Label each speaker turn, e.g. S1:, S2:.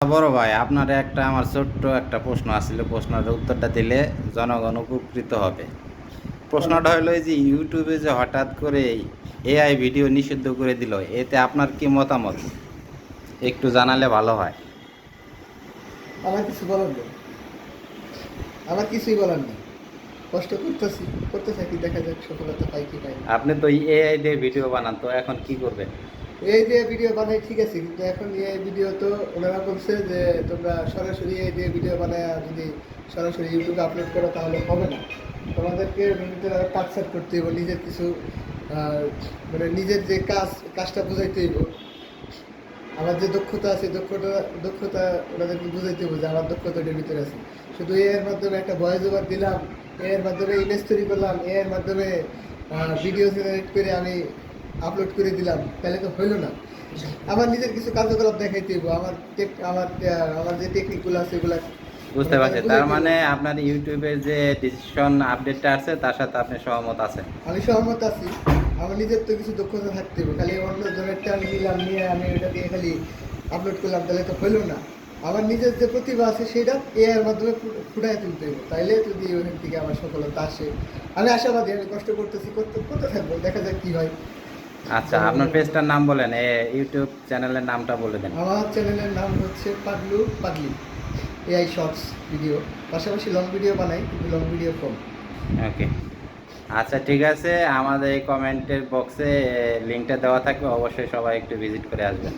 S1: বড় ভাই, আপনার একটা আমার ছোট্ট একটা প্রশ্ন আসছিল, প্রশ্নের উত্তরটা দিলে জনগণ উপকৃত হবে।
S2: বলেন।
S1: প্রশ্নটা হলো এই যে ইউটিউবে যে হঠাৎ করে এআই ভিডিও নিষিদ্ধ করে দিল, এতে আপনার কি মতামত একটু জানালে ভালো হয়।
S2: আমার কিছু বলার নেই, আমার কিছুই বলার নেই। কষ্ট করতেছি, করতে থাকি, দেখা যাক সফলতা পাই কি পাই না।
S1: আপনি তো এআই দিয়ে ভিডিও বানান, তো এখন কি করবেন?
S2: এই দিয়ে ভিডিও বানাই ঠিক আছে, কিন্তু এখন এই ভিডিও তো ওনারা বলছে যে তোমরা সরাসরি এই দিয়ে ভিডিও বানায় যদি সরাসরি ইউটিউবে আপলোড করো তাহলে হবে না। তোমাদেরকে নিজেদের কাটছাট করতে হইব, নিজের কিছু আহ, মানে নিজের যে কাজটা বুঝাইতে হইব। আমার যে দক্ষতা আছে দক্ষতা ওনাদেরকে বুঝাইতে হবে যে আমার দক্ষতা ওটার ভিতরে আছে। শুধু এর মাধ্যমে একটা ভয়েস ওভার দিলাম, এর মাধ্যমে ইমেজ তৈরি করলাম, এর মাধ্যমে ভিডিও জেনারেট করে আমি আপলোড করে দিলাম, তাহলে তো হইলো না। আমার নিজের কিছু কার্যকলাপ দেখাইতে হইব, আমার যে টেকনিকগুলো আছে এগুলা
S1: বুঝতে
S2: মানে তাদের
S1: পারছি, তার
S2: বুঝাইতে হইব।
S1: মানে আপনার ইউটিউবের যে ডিসিশন আপডেটটা আছে তার সাথে আপনি সহমত আছেন।
S2: আমি সহমত আছি। আমার নিজের তো কিছু দক্ষতা থাকতে হবে, খালি অন্য জনেরটা আমি নিলাম, নিয়ে আমি ওটা দিয়ে খালি আপলোড করলাম তাহলে তো হইলো না। আমার নিজের যে প্রতিভা আছে সেটা এআইয়ের মাধ্যমে ফুটাই তুলতে হবে, তাইলে যদি ওখান থেকে আমার সফলতা আসে। আমি আশাবাদী, আমি কষ্ট করতেছি, করতে করতে থাকবো, দেখা যাক কি হয়।
S1: আচ্ছা, আপনার
S2: জনগণের
S1: পেজটার নাম বলেন, ইউটিউব চ্যানেলের নামটা বলে দেন।
S2: আমার চ্যানেলের নাম হচ্ছে পাগলু পাগলি এআই শর্টস ভিডিও। পাশাপাশি লং ভিডিও বানাই, কিন্তু লং ভিডিও কম।
S1: ওকে, আচ্ছা ঠিক আছে, আমাদের এই কমেন্টের বক্সে লিঙ্কটা দেওয়া থাকবে, অবশ্যই সবাই একটু ভিজিট করে আসবেন।